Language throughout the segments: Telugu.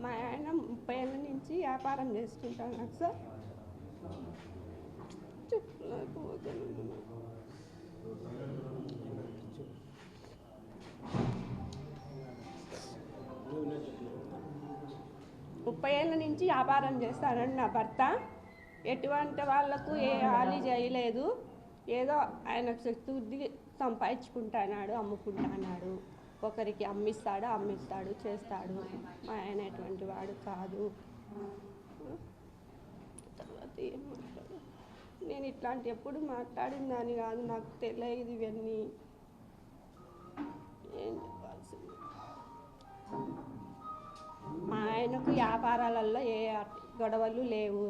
మా ఆయన 30 ఏళ్ళ నుంచి వ్యాపారం చేసుకుంటాను సార్. ముప్పై ఏళ్ళ నుంచి వ్యాపారం చేస్తానండి నా భర్త. ఎటువంటి వాళ్లకు ఏ హాని చేయలేదు. ఏదో ఆయన శక్తి సంపాదించుకుంటున్నాడు, అమ్ముకుంటున్నాడు. ఒకరికి అమ్మిస్తాడు చేస్తాడు. మా ఆయన ఎటువంటి వాడు కాదు. తర్వాత ఏం మాట్లాడు, నేను ఇట్లాంటి ఎప్పుడు మాట్లాడిన దాన్ని కాదు, నాకు తెలియదు ఇవన్నీ. ఏం చెప్పాల్సింది, మా ఆయనకు వ్యాపారాలలో ఏ గొడవలు లేవు.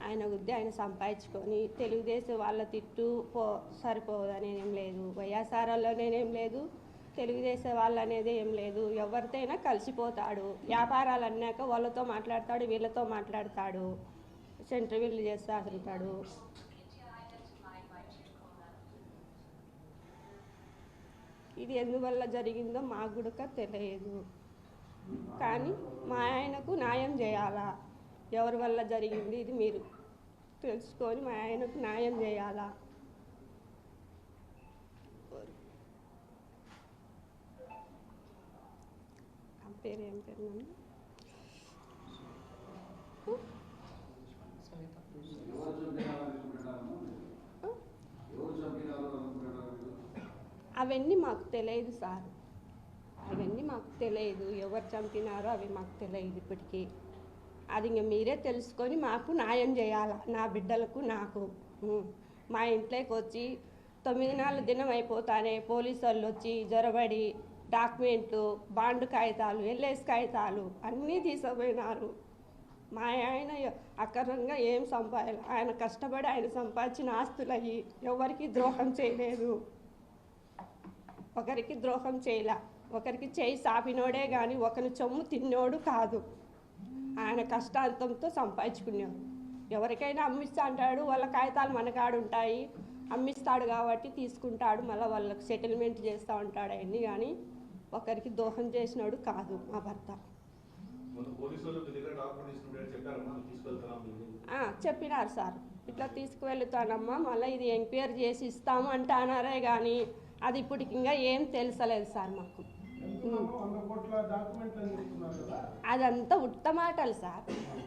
ఆయన గుద్ది ఆయన సంపాదించుకొని తెలుగుదేశం వాళ్ళ తిట్టు సరిపోదనేం లేదు, వైఎస్ఆర్లోనేం లేదు, తెలుగుదేశం వాళ్ళు అనేది ఏం లేదు. ఎవరితోనైనా కలిసిపోతాడు. వ్యాపారాలు అన్నాక వాళ్ళతో మాట్లాడతాడు, వీళ్ళతో మాట్లాడతాడు, సెంటర్వీళ్ళు చేస్తా ఉంటాడు. ఇది ఎందువల్ల జరిగిందో మాకు కూడా తెలియదు. కానీ మా ఆయనకు న్యాయం చేయాలా. ఎవరి వల్ల జరిగింది ఇది మీరు తెలుసుకొని మా ఆయనకు న్యాయం చేయాలా. పేరు ఏం పేరు నన్ను అవన్నీ మాకు తెలియదు సార్. అవన్నీ మాకు తెలియదు. ఎవరు చంపినారో అవి మాకు తెలియదు ఇప్పటికీ. అది ఇంకా మీరే తెలుసుకొని మాకు న్యాయం చేయాలా. నా బిడ్డలకు నాకు. మా ఇంట్లోకి వచ్చి 9 నాళ్ళ దినం అయిపోతానే పోలీసు వాళ్ళు వచ్చి జొరబడి డాక్యుమెంట్లు, బాండ్ కాగితాలు, ఎల్ఐసి కాగితాలు అన్నీ తీసుకుపోయినారు. మా ఆయన అక్రమంగా ఏం ఆయన కష్టపడి ఆయన సంపాదించిన ఆస్తులు అయ్యి ఎవరికి ద్రోహం చేయలేదు. ఒకరికి ద్రోహం చేయలే. ఒకరికి చేయి సాపినోడే కానీ ఒకరి చొమ్ము తిన్నోడు కాదు. ఆయన కష్టాంతంతో సంపాదించుకున్నాడు. ఎవరికైనా అమ్మిస్తా అంటాడు, వాళ్ళ కాగితాలు మన కాడ ఉంటాయి, అమ్మిస్తాడు కాబట్టి తీసుకుంటాడు, మళ్ళీ వాళ్ళకి సెటిల్మెంట్ చేస్తూ ఉంటాడు అవన్నీ. కానీ ఒకరికి దోహం చేసినాడు కాదు మా భర్త. చెప్పినారు సార్, ఇట్లా తీసుకువెళ్తానమ్మా, మళ్ళీ ఇది ఎంక్వైరీ చేసి ఇస్తాము అంటున్నారే కానీ అది ఇప్పటికి ఇంకా ఏం తెలుసలేదు సార్ మాకు. అదంతా ఉత్తమాటలు సార్.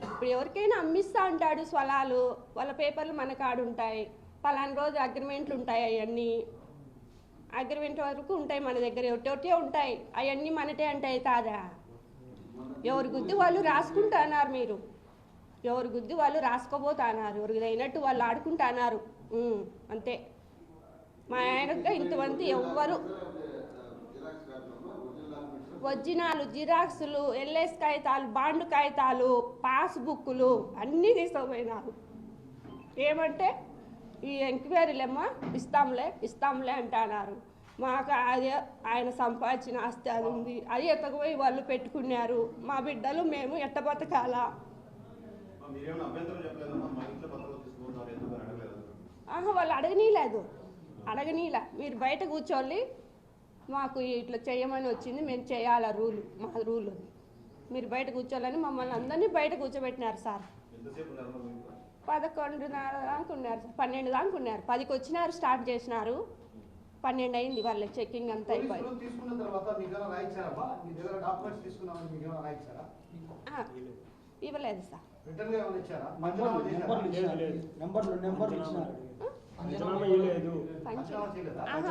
ఇప్పుడు ఎవరికైనా అమ్మిస్తా ఉంటాడు స్వలాలు, వాళ్ళ పేపర్లు మన కాడు ఉంటాయి, పలానా రోజు అగ్రిమెంట్లు ఉంటాయి, అవన్నీ అగ్రిమెంట్ వరకు ఉంటాయి మన దగ్గర, ఒకటే ఉంటాయి, అవన్నీ మనటే అంటే అవుతుందా? ఎవరి గుద్ది వాళ్ళు రాసుకుంటున్నారు. మీరు ఎవరి గుద్ది వాళ్ళు రాసుకోబోతున్నారు, ఎవరికి అయినట్టు వాళ్ళు ఆడుకుంటున్నారు అంతే. మా ఆయనగా ఇంతమంది ఎవ్వరు ఒరిజినాలు, జిరాక్సులు, ఎల్ఐసి కాగితాలు, బాండ్ కాగితాలు, పాస్బుక్లు అన్నీ తీసుకుపోయినారు. ఏమంటే ఈ ఎంక్వైరీలేమ్మా ఇస్తాంలే అంటున్నారు. మాకు అదే ఆయన సంపాదించిన ఆస్తి అది ఉంది, అది ఎత్తకపోయి వాళ్ళు పెట్టుకున్నారు. మా బిడ్డలు మేము ఎట్ట బతకాలా? వాళ్ళు అడగనీలా. మీరు బయట కూర్చోండి, మాకు ఇట్లా చేయమని వచ్చింది, మేము చేయాలా, మా రూల్. మీరు బయట కూర్చోవాలని మమ్మల్ని అందరినీ బయట కూర్చోబెట్టినారు సార్. 11:30 దాకా ఉన్నారు, 12 దాకా ఉన్నారు. 10కి వచ్చినారు, స్టార్ట్ చేసినారు, 12 అయింది వాళ్ళ చెక్కింగ్ అంతా అయిపోయింది. ఇవ్వలేదు సార్.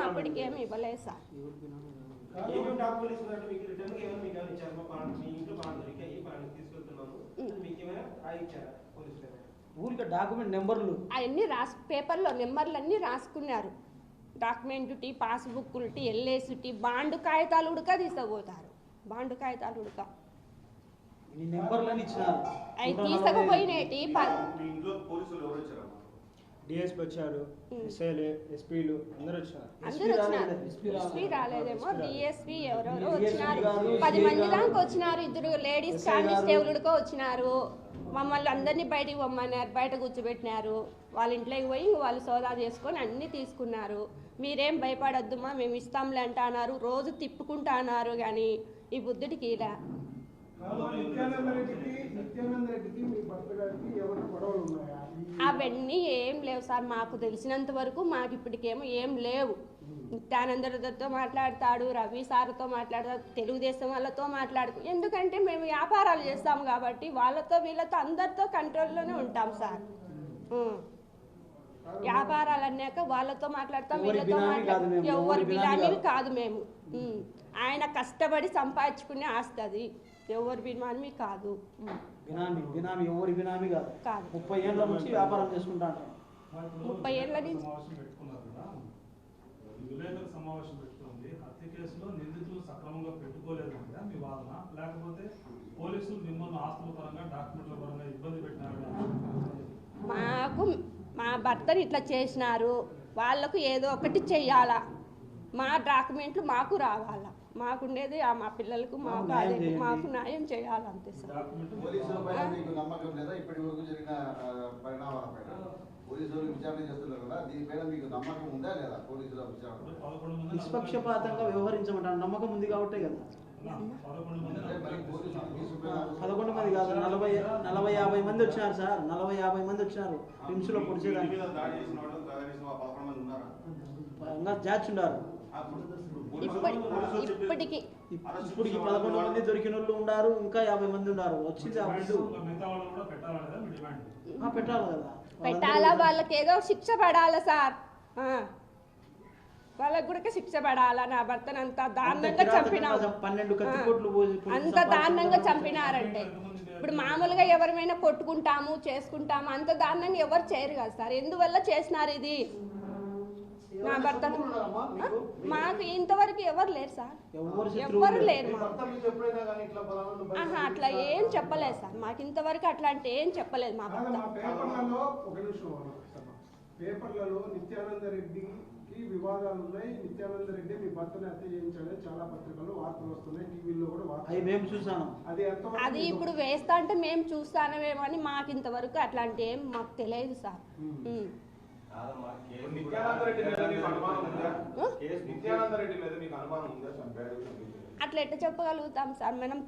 అప్పటికేమి ఇవ్వలేదు సార్. ఊరికి డాక్యుమెంట్ నెంబర్లు అవన్నీ పేపర్లో నెంబర్లన్నీ రాసుకున్నారు. డాక్యుమెంట్ పాస్బుక్లు ఎల్ఏసి బాండు కాగితాలు ఉడక తీసుకుపోతారు. బాండు కాగితాలు ఉడక అవి తీసుకుపోయినటి డిఎస్పీ వచ్చారు, ఎస్పీలు అందరూ వచ్చారు. ఎస్పీ రాలేదేమో, డిఎస్పీ ఎవరెవరో వచ్చినారు. 10 మంది దాకా వచ్చినారు. 2 లేడీస్ కానిస్టేబుల్కో వచ్చినారు. మమ్మల్ని అందరినీ బయటికి పొమ్మన్నారు, బయట కూర్చోబెట్టినారు. వాళ్ళ ఇంట్లోకి పోయి వాళ్ళు సోదా చేసుకొని అన్నీ తీసుకున్నారు. మీరేం భయపడొద్దుమా, మేము ఇస్తాంలే అంటున్నారు. రోజు తిప్పుకుంటా అన్నారు, కానీ ఈ బుద్ధుడికి ఇలా. అవన్నీ ఏం లేవు సార్, మాకు తెలిసినంత వరకు. మాకు ఇప్పటికేమో ఏం లేవు. నిత్యానందతో మాట్లాడతాడు, రవి సార్తో మాట్లాడతాడు, తెలుగుదేశం వాళ్ళతో మాట్లాడుకు. ఎందుకంటే మేము వ్యాపారాలు చేస్తాం కాబట్టి వాళ్ళతో వీళ్ళతో అందరితో కంట్రోల్లోనే ఉంటాం సార్. వ్యాపారాలు అన్నాక వాళ్ళతో మాట్లాడతాం, వీళ్ళతో మాట్లాడతాం. ఎవరి బినామీలు కాదు మేము. ఆయన కష్టపడి సంపాదించుకునే ఆస్తి అది. ఎవరి బినామీ కాదు. బినామీ ఎవరి బినామీ కాదు. 30 ఏళ్ళ నుంచి వ్యాపారం చేసుకుంటా 30 ఏళ్ళ నుంచి విలేకరుల సమావేశం పెట్టుకుంది. హత్య కేసులో నిందితులు సక్రమంగా పెట్టుకోలేదు మీ వాదన, లేకపోతే పోలీసులు మిమ్మల్ని ఆస్తుల పరంగా డాక్యుమెంట్ల పరంగా ఇబ్బంది పెట్టినారు? మాకు మా భర్తని ఇట్లా చేసినారు, వాళ్ళకు ఏదో ఒకటి చెయ్యాలా. మా డాక్యుమెంట్లు మాకు రావాలా. మాకుండేది మా పిల్లలకు మాకు న్యాయం చేయాలంతే సార్. నిష్పక్షపాతంగా వ్యవహరించమంటారు. నమ్మకం ఉంది కాబట్టి కదా. 11 మంది కాదు, 40-50 మంది వచ్చినారు సార్. 40-50 మంది వచ్చినారు రిమ్స్ లో పొడిచేదానికి. జాచ్ ఉన్నారు. ఇప్పటికి 11 మంది దొరికిన వాళ్ళు ఉన్నారు, ఇంకా 50 మంది ఉన్నారు. వచ్చింది పెట్టాలి కదా. పెట్టాలా, వాళ్ళకి ఏదో శిక్ష పడాలా సార్. వాళ్ళకి కూడా శిక్ష పడాలా. నా భర్తను అంత దారుణంగా చంపినారు. 12 కత్తిపోట్లు అంత దారుణంగా చంపినారంటే ఇప్పుడు మామూలుగా ఎవరిమైనా కొట్టుకుంటాము చేసుకుంటాము, అంత దారుణంగా ఎవరు చేయరు కదా సార్. ఎందువల్ల చేసినారు ఇది? నా భర్త మాకు ఇంతవరకు ఎవరు లేరు సార్, ఎవరు లేరు. అట్లా ఏం చెప్పలేదు సార్, మాకు ఇంతవరకు అట్లాంటి ఏం చెప్పలేదు మా భర్త. పేపర్లలో నిత్యానంద రెడ్డికి వివాదాలు ఉన్నాయి, నిత్యానంద రెడ్డి మీ భర్తని హత్య చేయించాలని చాలా పత్రికల్లో వార్తలు వస్తున్నాయి, టీవీలో కూడా మేము చూసాను. అది ఇప్పుడు వేస్తా అంటే మేము చూస్తానేమో అని మాకు ఇంతవరకు అట్లాంటి ఏం మాకు తెలియదు సార్. అట్లా ఎట్లా చెప్పగలుగుతాం సార్? మనం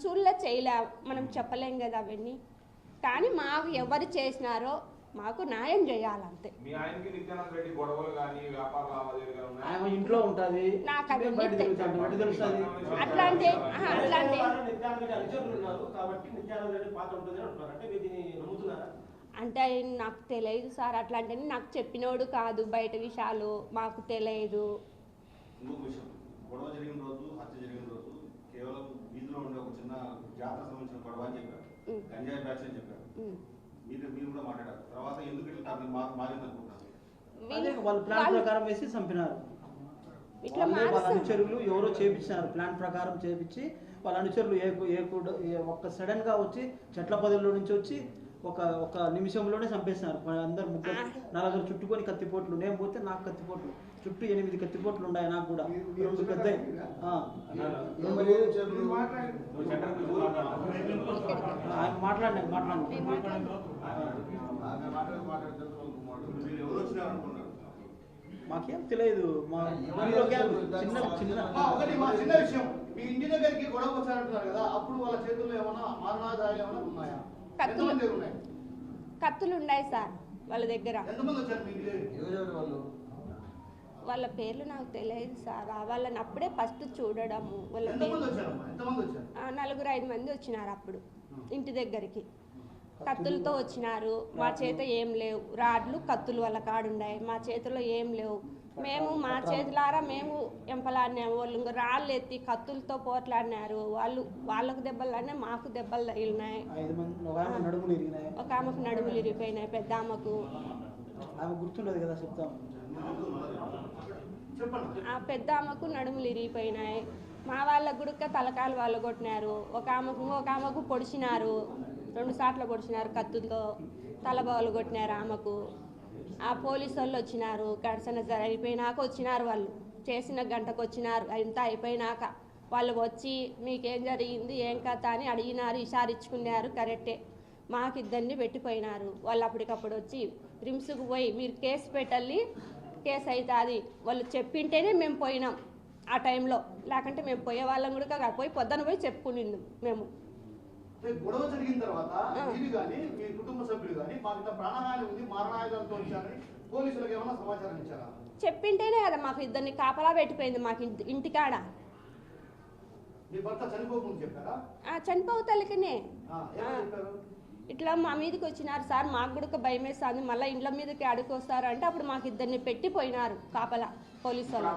చేయలే, మనం చెప్పలేం కదా అవన్నీ. కానీ మాకు ఎవరు చేసినారో మాకు న్యాయం చేయాలంతే. ఇంట్లో ఉంటుంది, నాకు అట్లాంటి అంటే నాకు తెలియదు సార్. అట్లాంటి నాకు చెప్పినోడు కాదు, బయట విషయాలు మాకు తెలియదు. గొడవ జరిగిన రోజు, హత్య జరిగిన రోజు కేవలం వీధిలో ఉండే ఒక చిన్న జాతర సంబంధించిన గొడవ అని చెప్పారు, గంజాయి బ్యాచ్ అని చెప్పారు. మీరు కూడా మాట్లాడారు. తర్వాత ఎందుకు ఇట్లా మారిందనుకుంటున్నారు? వాళ్ళు ప్లాన్ ప్రకారం వేసి చంపినారు. వాళ్ళ అనుచరులు ఎవరో చేపించినారు, ప్లాన్ ప్రకారం చేపించి వాళ్ళ అనుచరులు ఒక్క సడన్ గా వచ్చి చెట్ల పొదల్లో నుంచి వచ్చి ఒక నిమిషంలోనే చంపేసినారు. అందరు 4 చుట్టుకొని కత్తిపోట్లు. నేను పోతే నాకు కత్తిపోట్లు చుట్టూ 8 కత్తిపోట్లు ఉన్నాయి. నాకు కూడా 2 పెద్ద. మాకేం తెలియదు. చిన్న విషయం, మీ ఇంటి దగ్గరికి గొడవ వచ్చారంటున్నారు కదా, అప్పుడు వాళ్ళ చేతుల్లో ఏమైనా మారణాదాయాలు ఏమైనా ఉన్నాయా? కత్తులు ఉన్నాయి సార్ వాళ్ళ దగ్గర. వాళ్ళ పేర్లు నాకు తెలియదు సార్. వాళ్ళని అప్పుడే ఫస్ట్ చూడడము. వాళ్ళ 4-5 మంది వచ్చినారు అప్పుడు ఇంటి దగ్గరికి. కత్తులతో వచ్చినారు. మా చేత ఏం లేవు, రాడ్లు కత్తులు వాళ్ళ కాడున్నాయి, మా చేతిలో ఏం లేవు. మేము మా చేతులారా మేము ఎంపలాడినాము. వాళ్ళు ఇంక రాళ్ళు ఎత్తి కత్తులతో పోట్లాడినారు. వాళ్ళకు దెబ్బలు అనే మాకు దెబ్బలు తగిలినాయి. 5 మంది ఒక ఆమె నడుములు ఇరిగినాయి. ఒక ఆమెకు నడుములు ఇరిగిపోయినాయి, పెద్ద ఆమెకు. ఆమె గుర్తుండదు కదా, చెప్తాం. ఆ పెద్ద ఆమెకు నడుములు ఇరిగిపోయినాయి. మా వాళ్ళకు కూడా తలకాయలు వాళ్ళు కొట్టినారు. ఒక ఆమెకు పొడిచినారు, 2 సార్లు పొడిచినారు కత్తులతో. తలబాలు కొట్టినారు ఆమెకు. ఆ పోలీసు వాళ్ళు వచ్చినారు. ఘర్షణ అయిపోయినాక వచ్చినారు. వాళ్ళు చేసిన గంటకు వచ్చినారు. అంతా అయిపోయినాక వాళ్ళు వచ్చి మీకేం జరిగింది ఏం కథ అని అడిగినారు, ఇషారిచ్చుకున్నారు. కరెక్టే, మాకు ఇద్దరిని పెట్టిపోయినారు. వాళ్ళు అప్పటికప్పుడు వచ్చి రిమ్స్కు పోయి మీరు కేసు పెట్టాలి, కేసు అవుతుంది వాళ్ళు చెప్పింటేనే మేము పోయినాం ఆ టైంలో. లేకుంటే మేము పోయే వాళ్ళం కూడా పోయి పొద్దున పోయి చెప్పుకునిండు మేము. గొడవ జరిగిన తర్వాత మీరు కానీ మీ కుటుంబ సభ్యులు కానీ మాకు ఇంత ప్రాణహాని ఉంది, మారణాయుధాలతో వచ్చారని పోలీసులకు ఏమైనా సమాచారం ఇచ్చారా? చెప్పింటేనే కదా మాకు ఇద్దరిని కాపలా పెట్టిపోయింది మాకు ఇంటికాడ. మీ భర్త చనిపోకుండా చెప్పారా? చనిపోతలకనే చెప్పారు ఇట్లా మా మీదకి వచ్చినారు సార్, మాకు కూడా భయం వేస్తుంది, మళ్ళీ ఇండ్ల మీదకి అడుగు వస్తారు అంటే అప్పుడు మాకు ఇద్దరిని పెట్టిపోయినారు కాపలా పోలీసు వాళ్ళు.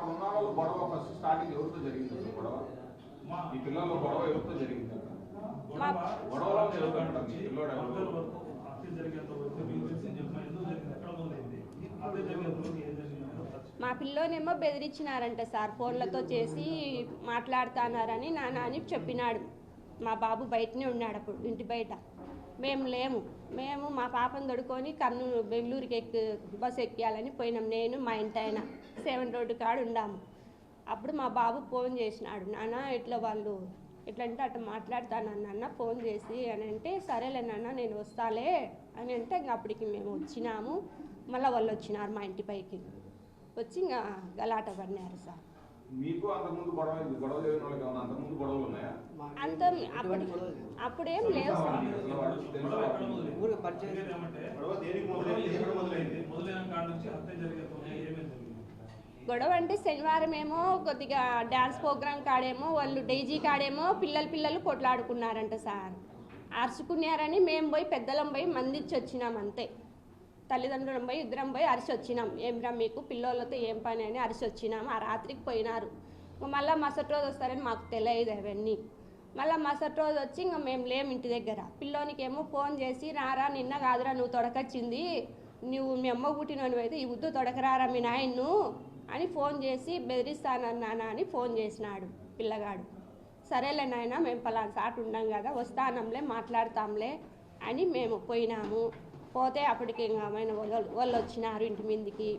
మా పిల్లోనేమో బెదిరించినారంట సార్, ఫోన్లతో చేసి మాట్లాడుతున్నారని నాన్న అని చెప్పినాడు. మా బాబు బయటనే ఉన్నాడు అప్పుడు, ఇంటి బయట. మేము లేము. మేము మా పాపను తొడుకొని బెంగళూరుకి బస్సు ఎక్కియాలని పోయినాం. నేను మా ఇంటి ఆయన 7 రోడ్డు కాడ ఉండాము. అప్పుడు మా బాబు ఫోన్ చేసినాడు, నాన్న ఇట్లా వాళ్ళు ఎట్లా అంటే అట్లా మాట్లాడుతాను నాన్న ఫోన్ చేసి అని అంటే, సరేలే నాన్న నేను వస్తాలే అని అంటే ఇంకా అప్పటికి మేము వచ్చినాము. మళ్ళీ వాళ్ళు వచ్చినారు మా ఇంటి పైకి వచ్చి ఇంకా గలాట పడినారు సార్. మీకు అంతకుముందు గొడవ జరిగిన వాళ్ళకి ఏమన్నా అంతకుముందు గొడవలు ఉన్నాయా? అంత అప్పుడేం లేవు సార్. గొడవ అంటే శనివారం ఏమో కొద్దిగా డ్యాన్స్ ప్రోగ్రామ్ కాడేమో వాళ్ళు డైజీ కాడేమో పిల్లలు కొట్లాడుకున్నారంట సార్. అరుచుకున్నారని మేము పోయి పెద్దలం పోయి మందిచ్చి వచ్చినాం అంతే. తల్లిదండ్రులం పోయి ఇద్దరం పోయి అరిసి వచ్చినాం. ఏమిరా మీకు పిల్లలతో ఏం పని అని అరిసి వచ్చినాము. ఆ రాత్రికి పోయినారు. మళ్ళీ మరుసటి రోజు వస్తారని మాకు తెలియదు అవన్నీ. మళ్ళీ మరుసటి రోజు వచ్చి ఇంకా మేము లేము ఇంటి దగ్గర. పిల్లోనికి ఏమో ఫోన్ చేసి, రారా నిన్న కాదురా నువ్వు తొడకొచ్చింది, నువ్వు మీ అమ్మ పుట్టినోనివి అయితే ఈ ఉద్దు తొడకరారా మీ నాయన్ను అని ఫోన్ చేసి బెదిరిస్తానన్నానా అని ఫోన్ చేసినాడు పిల్లగాడు. సరేలే నాయన మేము పలానా సాటు ఉన్నాం కదా వస్తానంలే మాట్లాడతాంలే అని మేము పోయినాము. పోతే అప్పటికి ఇంకా వాళ్ళు వచ్చినారు ఇంటి మీదకి.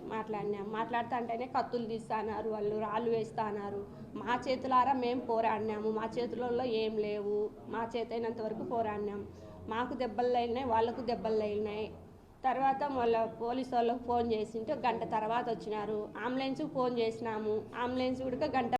మాట్లాడుతా అంటేనే కత్తులు తీస్తున్నారు, వాళ్ళు రాళ్ళు వేస్తున్నారు. మా చేతులారా మేము పోరాడినాము. మా చేతులలో ఏం లేవు, మా చేతైనంత వరకు పోరాడినాం. మాకు దెబ్బలు తగిలినాయి, వాళ్ళకు దెబ్బలు తగిలినాయి. తర్వాత మళ్ళీ పోలీసు వాళ్ళకు ఫోన్ చేసింటే 1 గంట తర్వాత వచ్చినారు. అంబులెన్స్కి ఫోన్ చేసినాము, అంబులెన్స్ కూడా 1 గంట